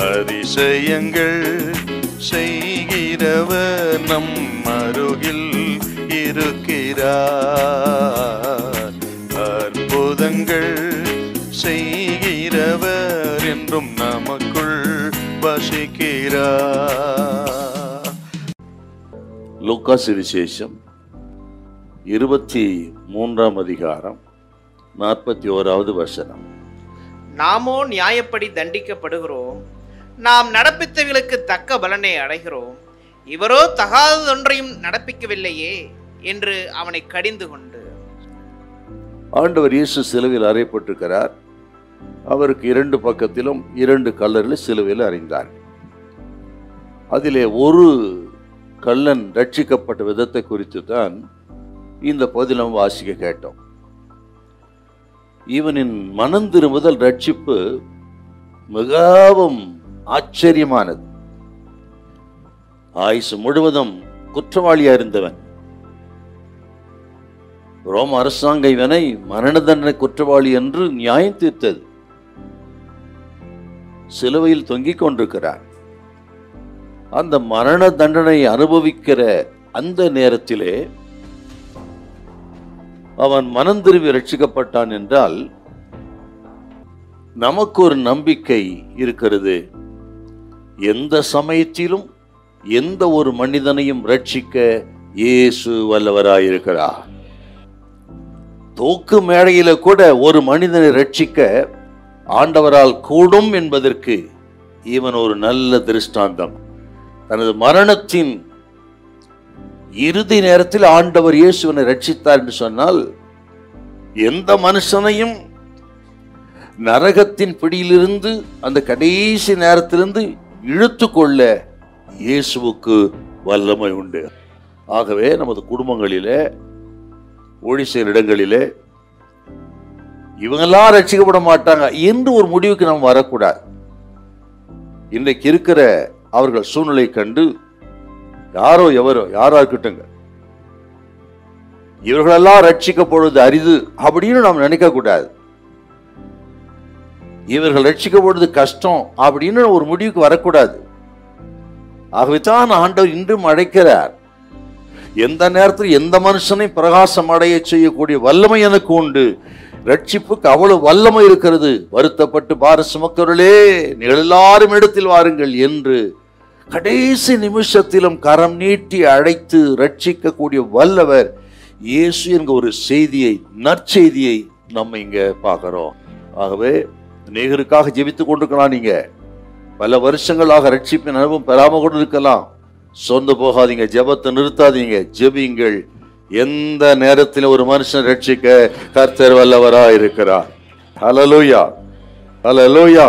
அதிசயங்கள் செய்கிறவர் நம் அருகில் இருக்கிறார். அற்புதங்கள் செய்கிறவர் என்றும் நமக்குள் வசிக்கிறார். லூக்கா சுவிசேஷம் 23ஆம் அதிகாரம் 41வது வசனம். நாமோ நியாயப்படி தண்டிக்கப்படுகிறோம், நாம் நடப்பித்தவர்களுக்கு தக்க பலனை அடைகிறோம், இவரோ தகாததொன்றையும் நடப்பிக்கவில்லையே என்று அவனை கடிந்து கொண்டு. ஆண்டவர் இயேசு சிலுவையில் அறையப்பட்டிருக்கிறார். அவருக்கு 2 பக்கத்திலும் 2 கல்லர்கள் சிலுவையில் அறைந்தார். அதிலே ஒரு கள்ளன் ரட்சிக்கப்பட்ட விதத்தை குறித்து தான் இந்த பகுதியில் நாம் வாசிக்க கேட்டோம். இவனின் மனம் திரும்புதல் ரட்சிப்பு மிகவும் ஆச்சரியமானது. ஆயுசு முழுவதும் குற்றவாளியா இருந்தவன். ரோம அரசாங்கம் இவனை மரண தண்டனை குற்றவாளி என்று நியாயம் தீர்த்தது. சிலுவையில் தொங்கிக் கொண்டிருக்கிறார். அந்த மரண தண்டனை அனுபவிக்கிற அந்த நேரத்திலே அவன் மனம் திரும்பி ரட்சிக்கப்பட்டான் என்றால் நமக்கு ஒரு நம்பிக்கை இருக்கிறது. எந்த சமயத்திலும் எந்த ஒரு மனிதனையும் ரட்சிக்க இயேசு வல்லவராயிருக்கிறார். தூக்கு மேடையில கூட ஒரு மனிதனை ரட்சிக்க ஆண்டவரால் கூடும் என்பதற்கு இவன் ஒரு நல்ல திருஷ்டாந்தம். தனது மரணத்தின் இறுதி நேரத்தில் ஆண்டவர் இயேசுவனை ரட்சித்தார் என்று சொன்னால், எந்த மனுஷனையும் நரகத்தின் பிடியிலிருந்து அந்த கடைசி நேரத்திலிருந்து இழுத்து கொள்ள இயேசுவுக்கு வல்லமை உண்டு. ஆகவே நமது குடும்பங்களிலே, ஒளி செயல் இடங்களிலே இவங்கெல்லாம் ரட்சிக்கப்பட மாட்டாங்க என்று ஒரு முடிவுக்கு நாம் வரக்கூடாது. இன்றைக்கு இருக்கிற அவர்கள் சூழ்நிலை கண்டு யாரோ யாரா இருக்கட்டுங்க, இவர்களெல்லாம் ரட்சிக்கப்படுவது அரிது அப்படின்னு நாம் நினைக்க கூடாது. இவர்கள் ரட்சிக்கப்படுவது கஷ்டம் அப்படின்னு ஒரு முடிவுக்கு வரக்கூடாது. ஆகவே தான் ஆண்டவர் இன்றும் அழைக்கிறார். எந்த நேரத்தில் எந்த மனுஷனை பிரகாசம் அடைய செய்யக்கூடிய வல்லமை எனக்கு உண்டு. ரட்சிப்புக்கு அவ்வளவு வல்லமை இருக்கிறது. வருத்தப்பட்டு பார சுமக்கிறவர்களே, நீங்கள் எல்லாரும் இடத்தில் வாருங்கள் என்று கடைசி நிமிஷத்திலும் கரம் நீட்டி அழைத்து ரட்சிக்கக்கூடிய வல்லவர் இயேசு என்கிற ஒரு செய்தியை, நற்செய்தியை நம்ம இங்க பார்க்கிறோம். ஆகவே அநேகருக்காக ஜெபித்துக் கொண்டிருக்கலாம். நீங்க பல வருஷங்களாக ரட்சிப்பின் அனுபவம் பெறாம கொண்டு இருக்கலாம். சொந்து போகாதீங்க, ஜெபத்தை நிறுத்தாதீங்க, ஜெபிங்கள். எந்த நேரத்தில் ஒரு மனுஷன் ரட்சிக்க கர்த்தர் வல்லவராய் இருக்கிறார். ஹல்லேலூயா, ஹல்லேலூயா.